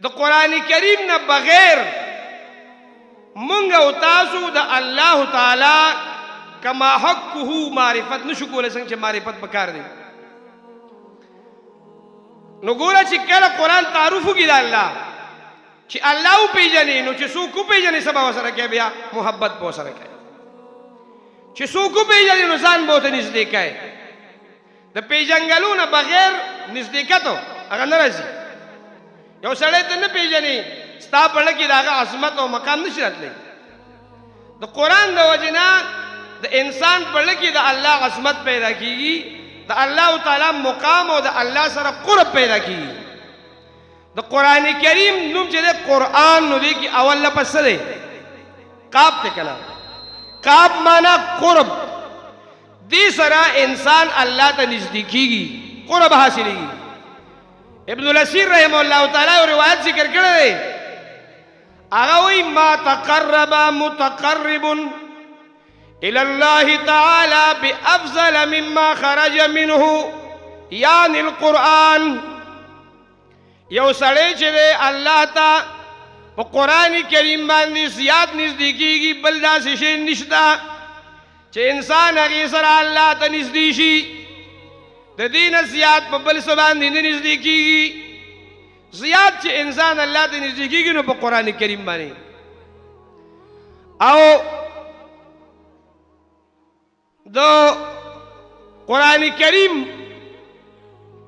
د قرآن کریم نه بغیر مونږ او تاسو د الله تعالی کما حقه معرفت نشو کولی څنګه چې معرفت پکار دی نو ګوره چې کله قرآن تعارف وکړي د الله چې الله وپېژنې نو چې څوک وپېژنې څه به ورسره کوي بیا محبت به ورسره کوي چې څوک وپېژنې نو ځان به ورته نږدې کوي د پېژنګلو نه بغیر نږدېکت هغه نه راځي یو سړی ته نه پېژنې ستا په زړه کې د هغه عظمت او مقام نشي راتلی د قرآن د وجې نه د انسان په زړه کې د الله عظمت پیدا کېږي د الله تعالی مقام او د الله سره قرب پیدا کېږي د قرآن کریم نوم چې دی قرآن نو دی کې اول لفظ څه دی قاف دی که نه قاف معنا قرب دې سره انسان الله ته نږدې کېږي قرب حاصلېږي ابن الاسیر رحمه الله تعالی یو روایت ذکر کړی دی هغه وایي ما تقرب متقرب الى الله تعالى بافضل مما خرج منه یعنی القرآن یو سړی چې دی الله ته په قرآن کریم باندې زیات نږدې کېږي بل داسې شی نشته چې انسان هغې سره الله ته نږدې شي د دې نه زیات په بل څه باندې نه نږدې کېږي زیات چې انسان الله ته نږدې کېږي نو په قرآن کریم باندې او د قرآن کریم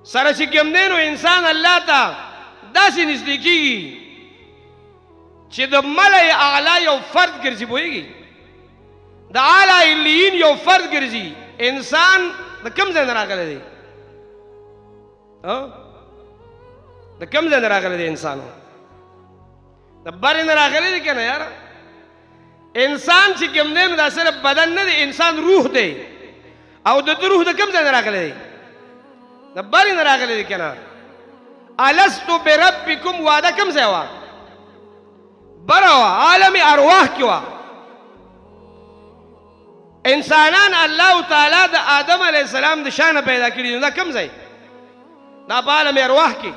سره چې کوم دی نو انسان الله ته داسې نږدې کېږي چې د ملأ اعلی یو فرد ګرځي پوهېږي د اعلی علیین یو فرد ګرځي انسان د کوم ځای نه راغلی دی د کوم ځای نه راغلی دی انسان د برې نه راغلی دی که نه یاره انسان چې کوم دی نو دا صرف بدن نه دی انسان روح دی او د ده روح د کوم ځای نه راغلی دی د برې نه راغلی دی که نه الستو بربکم وعده کوم ځای وه بره وه عالم ارواح کې وه انسانان الله تعالی د آدم علیه السلام د شانه پیدا کړي نو دا کوم ځای دا په عالم ارواح کې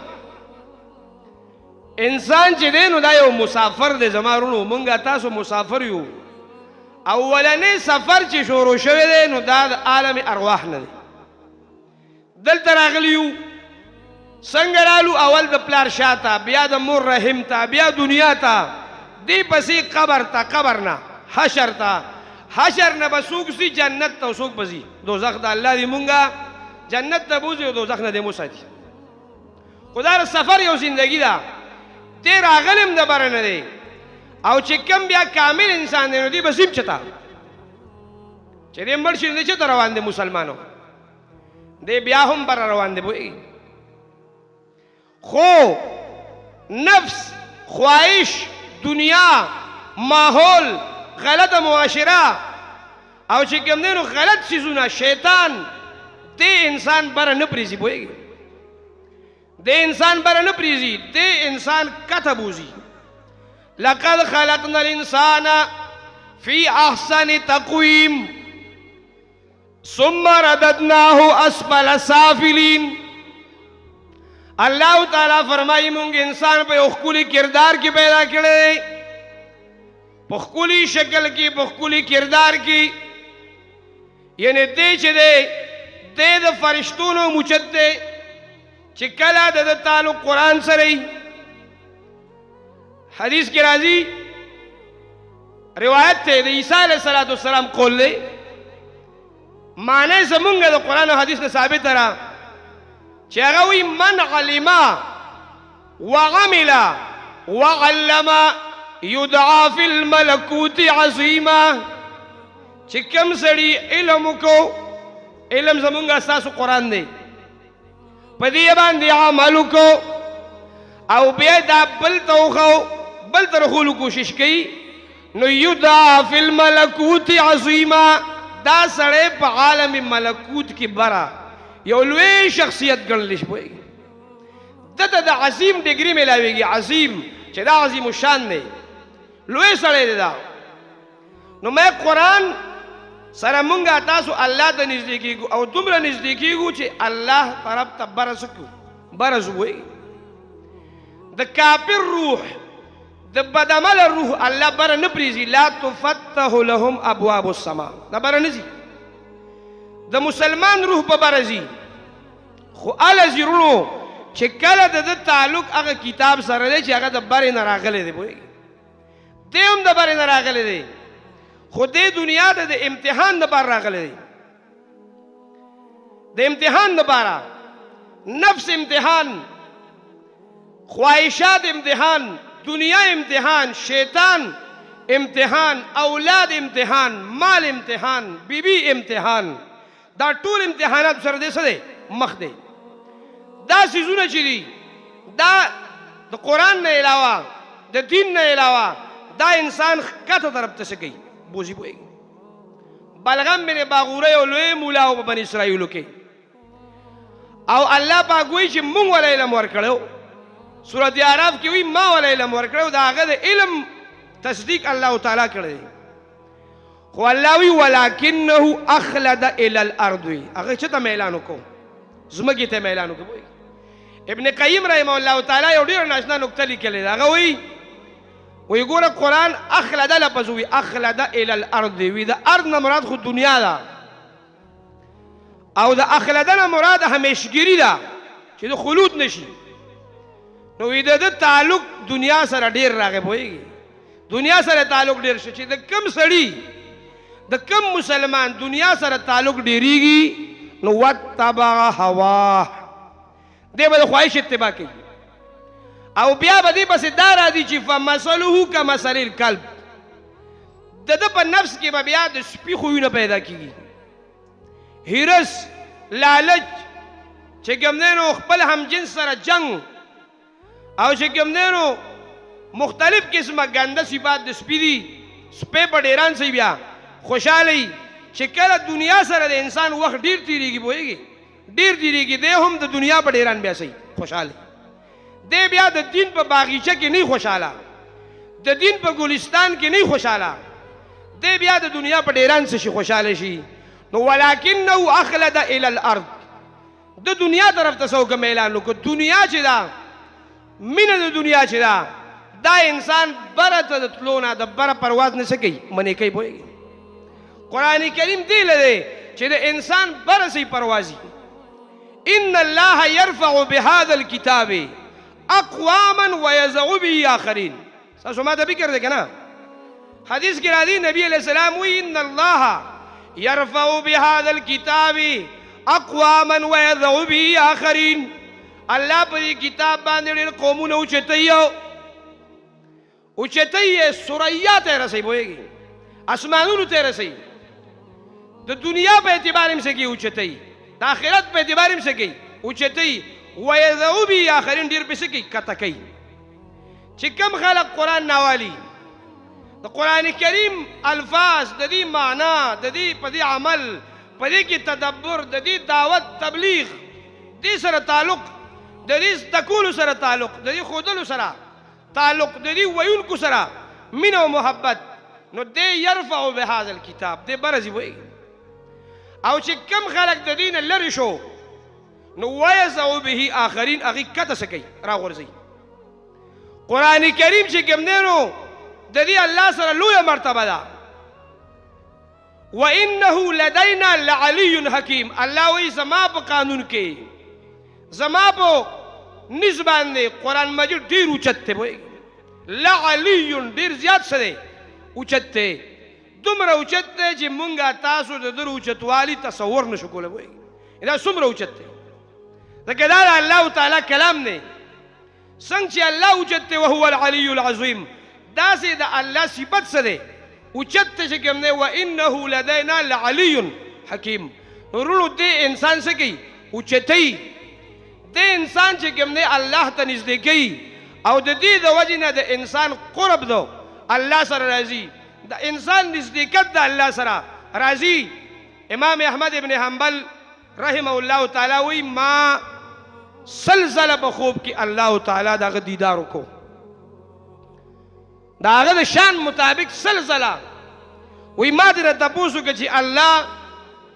انسان چې دی نو دا یو مسافر دی زما وروڼو مونږ تاسو مسافر یو اولنی سفر چې شروع شوی دی نو دا د عالم ارواح نه دی دلته راغلی یو څنګه رالو اول د پلار شاته بیا د مور رحم ته بیا دنیا ته دې پسې قبر ته قبر نه حشر ته حشر نه به څوک ځي جنت ته څوک به ځي دوزخ د الله دې مونږه جنت ته بوځي او دوزخ نه دې مو ساتي خو دا سفر یو زندګي ده دې راغلی هم د بره نه دی او چې کوم بیا کامل انسان دی نو دې به ځي چېرته چې دې مړ شي نو دې چېرته روان دی مسلمانو دې بیا هم بره روان دی پوهېږي خو نفس خواهش دنیا ماحول غلط معاشره او چې کوم دی نو غلط څیزونه شیطان دې انسان بره نه پرېږي پوهېږي دې انسان بره نه پرېږي دې انسان کته بوځي لقد خلقنا الانسان فی احسن تقویم ثم رددناه اسفل سافلین اللہ تعالیٰ فرمائی مونږ انسان په یو ښکلي کردار کې پیدا کړی په ښکلي شکل کې په ښکلي کردار کې یعنې دی چې دی د فرشتونو موچت دی چې کله د تعلق قرآن سره وي حدیث کې راځي روایت دی د عیسی علیه السلام قول دی معنی زمونږ د قرآن او حدیث نه ثابته ده چې هغه وایي من علم وعمل وعلم يدعى في الملكوت عظیما چې کوم سړي علم وکړو علم زمونږ ستاسو قرآن دی په دې باندې عمل وکړو او بیا دا بل ته وښو بل ته رښولو کوشش کوي نو يدعى في الملكوت عظیما دا سړی په عالم ملکوت کې بره یو لوی شخصیت ګڼلی شي پوهېږي دته د عظیم ډګري میلاویږي عظیم چې دا عظیم الشان دی لوی سړی دی دا نو مې قرآن سره مونږه تاسو الله ته نږدې کېږو او دومره نږدې کېږو چې الله طرف ته بره څه کړو بره ځو پوهېږي د کافر روح د بدعمل روح الله بره نه پریزي لا تفتح لهم ابواب السماء دا بره نه ځي د مسلمان روح په بره ځي خو اله زیرونو چې کله د تعلق هغه کتاب سره دی چې هغه د بره نه راغلی دی پوهېږي دی هم د بره نه راغلی دی خو دې دنیا ته د امتحان دپاره راغلی دی د امتحان دپاره نفس امتحان خواهشات امتحان دنیا امتحان شیطان امتحان اولاد امتحان مال امتحان بیبی امتحان دا ټول امتحانات سره دی څه دی مخ دی دا څیزونه چې دي دا د قرآن نه علاوه د دین نه علاوه دا انسان کته طرف ته څه کوي بوزي پوهېږي بلغم بن باغوره یو لوی مولا و په بني اسرائیلو کې او الله پاک وایي چې موږ وله علم ورکړی سورت اعراف کې وایي ما وله علم ورکړی د هغه د علم تصدیق الله تعالی کړی خو الله وایي ولکنه اخلد الی الارض هغه چې ته میلان وکړو ځمکې ته میلان وکړو ابن قیم رحمه الله تعالی یو ډېره ناشنا نکته لیکلې ده هغه وایي ګوره قرآن اخلد لفظ وایي اخلد الی الارض وي د ارض نه مراد خو دنیا ده او د اخلد نه مراد همیشګیري ده چې د خلود نشي نو وی د تعلق دنیا سره ډېر راغی پوهېږي دنیا سره تعلق ډېر شو چې د کم سړي د کم مسلمان دنیا سره تعلق ډېرېږي نو واتبع هواه دی به د خواهش اتباع کوي او بیا به دې پسې دا راځي چې فمثله کمثل الکلب د ده په نفس کې به بیا د سپي خویونه پیدا کېږي هیرس لالچ چې کوم دی نو خپل همجنس سره جنگ او چې کوم دی نو مختلف قسمه ګنده صفات د سپي دي سپی په ډېران صحیح بیا خوشحاله چې کله دنیا سره د انسان وخت ډېر تېرېږي پوهېږي ډېر تېرېږي دی هم د دنیا په ډېران بیا صحیح خوشحاله دی بیا د دین په باغیچه کې نه خوشحاله د دین په ګلستان کې نه خوشحاله دی بیا د دنیا په ډېران څه شي خوشحاله شي نو ولکنه اخلد الی الارض د دنیا طرف ته څه وکړه اعلان وکړه دنیا چې ده مینه د دنیا چې ده دا انسان بره ته د تلو نه د بره پرواز نه څه کوي منې کوي پوهېږي قرآن کریم دی له دی چې د انسان بره صحیح پروازي ان الله يرفع بهذا الكتاب اقواما ويزع به آخرین تاسو ما ته فکر دی که نه حدیث کې راځي نبی علیہ السلام وی ان الله يرفع بهذا الكتاب اقواما ويذع به آخرین الله په دې کتاب باندې ډېر قومونه اوچتوي اوچتوي ثریا ته رسوي پوهېږي اسمانونو ته رسوي د دنیا په اعتبار هم څه کوي اوچتوي د آخرت په اعتبار هم څه کوي اوچتوي ويذع به آخرین ډېر پې څه کوي کته کوي چې کم خلق قرآن ناوالي د قرآن کریم الفاظ د دې معنا د دې په دې عمل په دې کې تدبر د دې دعوت تبلیغ دې سره تعلق د دې تکولو سره تعلق د دې ښودلو سره تعلق د دې ویونکو سره مینه او محبت نو دې یرفع بهذا الکتاب دې بره ځي پوهېږي او چې کم خلق د دې نه لرې شو نو ویذع به آخرین هغې کته څه کوي راغورځوي قرآن کریم چې کوم دی نو د دې الله سره لویه مرتبه ده وانه لدینا لعلی حکیم الله وایي زما په قانون کې زما په نس باندې قرآن مجید ډېر اوچت دی پوهېږي لعلی ډېر زیات څه دی اوچت دی دومره اوچت دی چې مونږ تاسو د در اوچتوالي تصور نشو کولی پوهېږي دا څومره اوچت دی ځکه دا د الله تعالی کلام دی څنګه چې الله اوچت دی وهو العلی العظیم داسې د الله صفت څه دی اوچت دی چې کوم دی وانه لدینا لعلی حکیم ورونو دې انسان څه کوي اوچتوي دې انسان چې کوم دی الله ته نږدې کوي او د دې د وجې نه د انسان قرب دو الله سره راځي د انسان نزدېکت د الله سره راځي امام احمد ابن حنبل رحمه الله تعالی وایي ما سلزله په خوب کې الله تعالی د هغه دیدار وکړو د هغه د شان مطابق سلزله وایي ما دې راته تپوس وکړه چې الله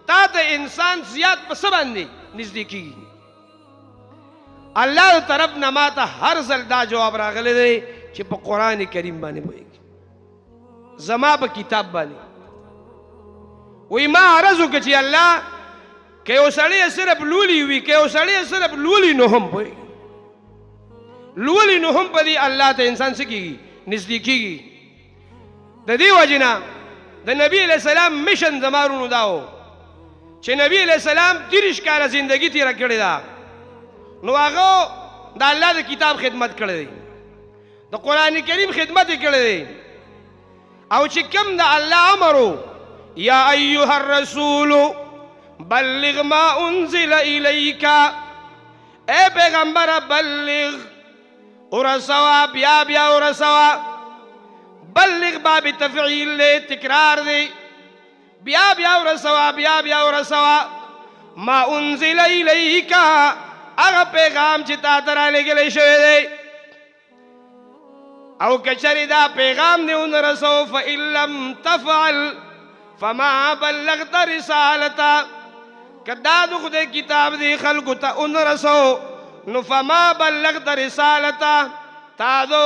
تا ته انسان زیات په څه باندې نږدې کېږي الله طرف نه ماته هر ځل دا جواب راغلی دی چې په قرآن کریم باندې پوهېږي زما په کتاب باندې وی ما عرض وکړه چې الله که یو سړی صرف لولي وي که یو سړی صرف لولي نو هم پوهېږي لولي نو هم په دې الله ته انسان څه کېږي نږدې کېږي د دې وجې نه د نبي علیه السلام مشن زما ورونو دا و چې نبی علیه السلام 30 کاله زندگی تېره کړې ده نو هغه د الله د کتاب خدمت کړی دی د قرآن کریم خدمت یې کړی دی او چې کوم د الله امر یا ایها الرسول بلغ ما انزل الیک اے پیغمبر بلغ ورسوا بیا بیا ورسوا بلغ باب تفعیل لے تکرار دے بیا بیا ورسوا بیا بیا ورسوا ما انزل الیک هغه پیغام چې تا ته رالیږلی شوی دی او که چرې دا پیغام دې ونه رسو فإن لم تفعل فما بلغت رسالته که دا د خدای کتاب دی خلکو ته ونه رسو نو فما بلغت رسالته تا دو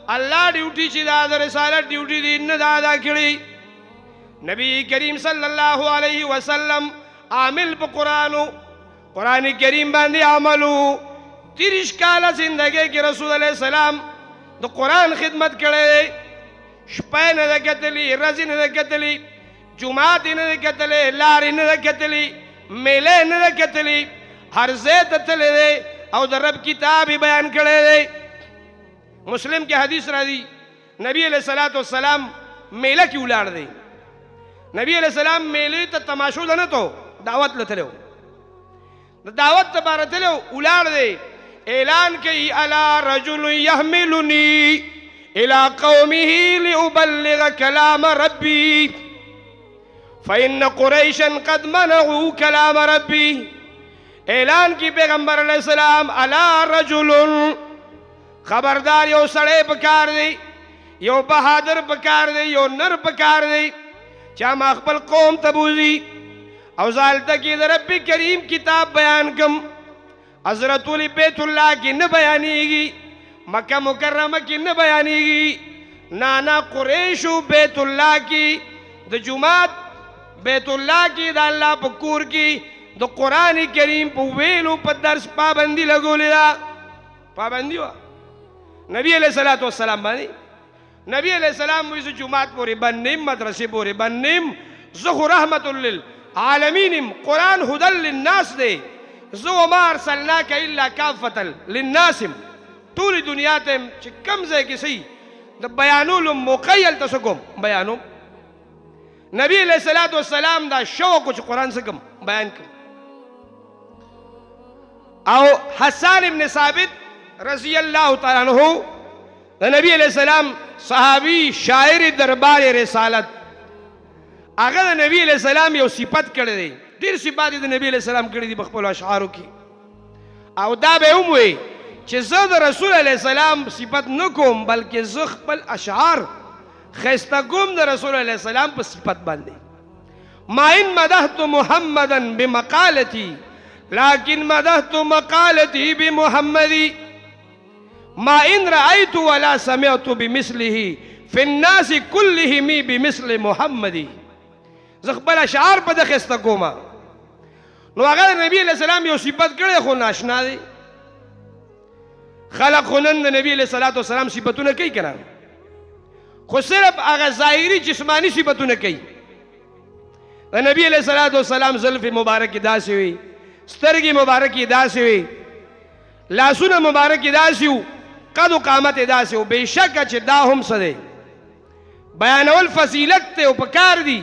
الله ډیوټي چې دا د رسالت ډیوټي دی نه دا ادا کړي نبی کریم صلی الله علیه وسلم عامل په قرآن کریم باندې عملو 30 کاله زندګۍ کې رسول الله السلام د قرآن خدمت کړی شپه نه ده کتلې ورځې نه ده کتلې جمعات نه ده کتلې لارې نه ده کتلې میلې نه ده کتلې هر ځای ته تللی دی او د رب کتاب یې بیان کړی دی مسلم کې حدیث راځي نبی علیہ الصلوۃ والسلام میله کې ولاړ دی نبی علیہ السلام میلې ته تماشو ده نه تو دعوت لتلو د دعوت لپاره تلو ولاړ دی اعلان کوي الا رجل يحملني الى قومه لأبلغ كلام ربي فإن قريشا قد منعوا كلام ربي اعلان کی پیغمبر علیہ السلام الا رجل خبردار یو سړی پکار دی یو بہادر پکار دی یو نر پکار دی چا ما خپل قوم ته بوزي او زالته کې د رب کریم کتاب بیان کم حضرت علی بیت الله کې نه بیانېږي مکه مکرمه کې نه بیانېږي نانا قریشو بیت الله کې د جمعات بیت الله کې د الله په کور کې د قرآن کریم په ویلو په درس پابندي لګولې ده پابندي وه نبی علیہ الصلوۃ والسلام باندې نبی علیہ السلام وایي زه جمعات پورې بند نیم مدرسې پورې بند نیم زه خو رحمت للعالمین یم قرآن هدى للناس دی زه وما ارسلناک الا کافة للناس یم ټولې دنیا ته یم چې کوم ځای کې صحیح د بیانولو موقع یې هلته څه کوم بیانوم نبی علیہ الصلوۃ والسلام دا شوق و چې قرآن څه کوم بیان کوم او حسان ابن ثابت رضی اللہ تعالیٰ عنہ دا نبی علیہ السلام صحابی شاعر دربار رسالت هغه د نبی علیہ السلام یو صفت کړی دی ډېر صفات د نبی علیہ السلام کړی دي په خپلو اشعارو کې او دا به هم وایي چې زه د رسول علیہ السلام صفت نه کوم بلکې زه خپل اشعار ښایسته کوم د رسول علیہ السلام په صفت باندې ما ان مدحت محمدا بمقالتي لكن مدحت مقالتي بمحمد ما إن رأيت ولا سمعت بمثله في الناس كلهم بمثل محمد زخبل اشعار په دغه خسته کومه نو هغه نبی علیہ السلام یو صفت کړی خو ناشنا دی خلق خو نن د نبی علیہ الصلوۃ والسلام صفتونه کوي که نه خو صرف هغه ظاهري جسماني صفتونه کوي د نبی علیہ الصلوۃ والسلام زلف مبارک داسې وي سترګې مبارکې داسې وي لاسونه مبارکې داسې وو قد و قامت داسې وو بېشکه چې دا هم څه دی بیانول فضیلت دی او پکار دی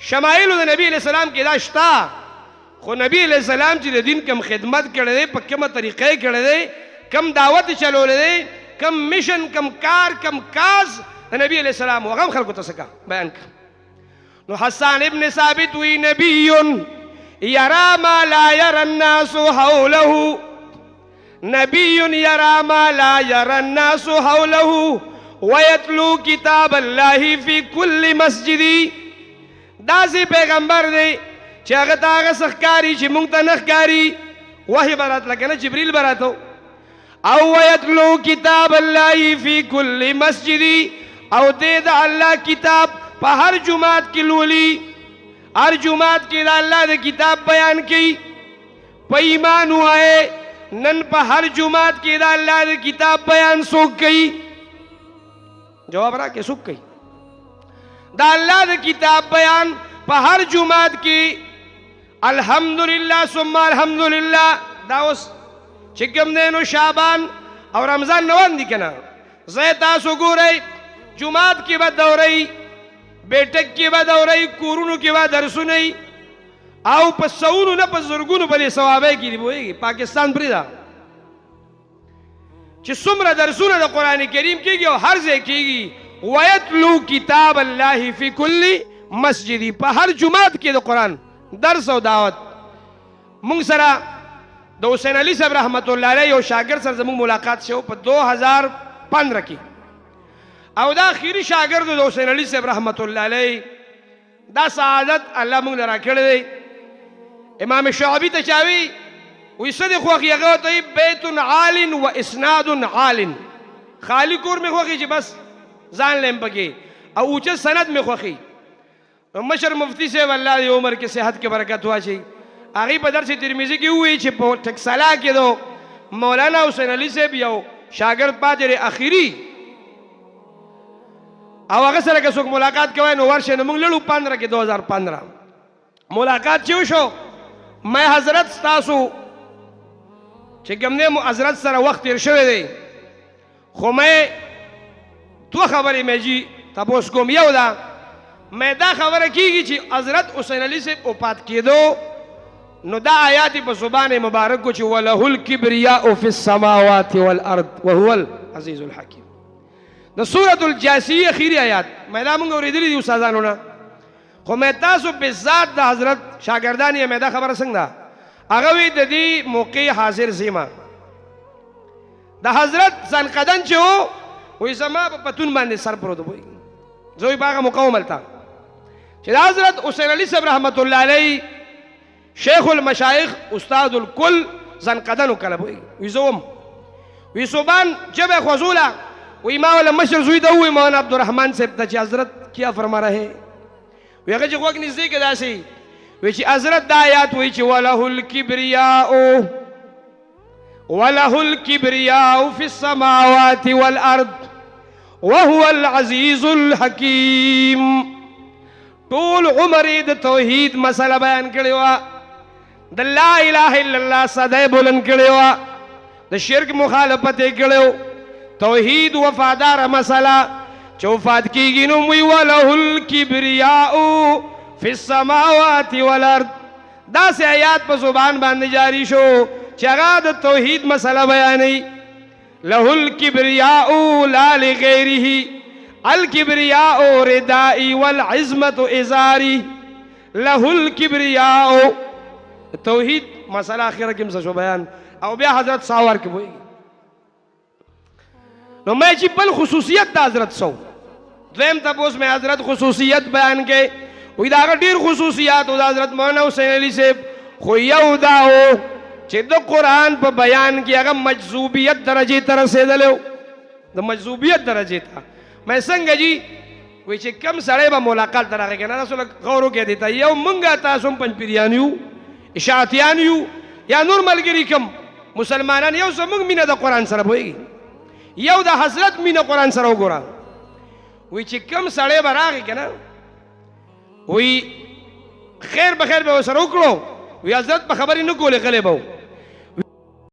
شمایلو د نبی علیہ السلام کې دا شته خو نبی علیہ السلام چې د دین کم خدمت کړی دی په کومه طریقې کړی دی کم دعوت چلولی دی کم مشن کم کار کم کاز د نبی علیہ السلام هغه هم خلکو ته څه کا بیان کړه نو حسان ابن ثابت وی نبی يرى ما لا يرى الناس حوله نبي يرى ما لا يرى الناس حوله ويتلو كتاب الله في كل مسجد داسې پیغمبر دی چې هغه ته هغه څه ښکاري چې موږ ته نه ښکاري وحي به راتله که نه جبریل به راته او ويتلو کتاب الله فی کل مسجد او دې د الله کتاب په هر جماعت کې لولي هر جماعت کې د الله د کتاب بیان کوي په ایمان وایي نن په هر جماعت کې د الله د کتاب بیان څوک کوي جواب را کې څوک کوي د الله د کتاب بیان په هر جماعت کې الحمدلله ثم الحمدلله دا اوس چې کوم دی نو شعبان او رمضان روان دي که نه زه تاسو ګورئ جماعت کې به دورئ بیٹک کې به دورئ کورونو کې به درسونه او په سوونو نه په زرګونو په دې ثوابۍ کې دي پوهېږي پاکستان پرېږده چې څومره درسونه د قرآن کریم کېږي او هر ځای کېږي ویتلو کتاب الله فی کل مسجد په هر جماعت کې د قرآن درس او دعوت مونږ سره د حسین علي صاحب رحمت الله علیه یو شاګرد سره زموږ ملاقات شو په 2015 کې او دا اخیری شاګرد د حسین علي صاحب رحمت الله علیه دا سعادت الله موږ لرا کړی دی امام شعبی ته چاوي وی صدق خوخي هغه ته بیت عال و اسناد عال خالی کور می خوخي چې بس ځان لم پکې او اوچه سند می خوخي مشر مفتی صاحب الله دی عمر کې صحت کې برکت واچي هغه په درس ترمذی کې وی چې په ټکسلا کې دو مولانا حسین علي صاحب یو شاګرد پاتې اخیری او هغه سره که څوک ملاقات کوي نو ورشه نو موږ لړو 15 کې 2015 ملاقات چې وشو مې حضرت تاسو چې کوم نه حضرت سره وخت تیر شوی دی خو مې دوه خبرې مې جی تاسو کوم یو دا مې دا خبره کیږي چې حضرت حسین علي صاحب وفات کېدو نو دا آیات په زبان مبارک کو چې وله الکبریاء فی السماوات والارض وهو العزیز الحکیم د سورۃ الجاثیہ اخیری آیات مې دا موږ اورېدلې دي استادانو نه خو مې تاسو په ذات د حضرت شاګردان یې مې دا خبره څنګه هغه وی د دې موقع حاضر زیما د حضرت ځنقدن چې وو وې زما په پتون باندې سر پروت وي زوی باغه مقاومه تا چې د حضرت حسین علي صاحب رحمت الله علیه شیخ المشایخ استاد الکل ځنقدن کله وي زوم وی صوبان جبه خزوله وی ما ولا مشر زوی ته وی مولانا عبدالرحمن صاحب ته چې حضرت کیا فرما رہے وی هغه چې وګ نږدې کې داسي وی چې حضرت د آیات وی چې وله الكبرياء في السماوات والارض وهو العزيز الحكيم طول عمر د توحید مسله بیان کړی و د لا اله الا الله صدای بلند کړی و د شرک مخالفت کړو توحید وفادار مسله چې وفات کیږي نو وی وله الكبرياء فی السماوات والارض دا سه آیات په زبان باندې جاری شو چې هغه د توحید مسله بیانوي له الكبرياء لا لغیره الكبرياء ردائي والعزمة ازاري له الكبرياء توحید مسله اخره کې مڅ شو بیان او بیا حضرت ساور کې وایي نو مې چې بل خصوصیت د حضرت سو دویم تاسو مې حضرت خصوصیت بیان کې وې دا ډېر خصوصیات او د حضرت مولانا حسین علي صاحب خو یو دا و چې د قرآن په بیان کې هغه مجذوبیت درجه ته رسېدلو د مجذوبیت درجه ته مې څنګه جی وې چې کم سړی به ملاقات درغه کنه رسول غورو کې دیتا یو مونږه تاسو پنځ پیریانیو اشاعتیانیو یا نور ملګری کم مسلمانان یو زمونږ مینه د قرآن سره وایي یو د حضرت مینه قرآن سره وګوره وې چې کم سړی به راغی کنه وی خیر بخیر به سره وکړو وی حضرت په خبرې نه کولې غلې به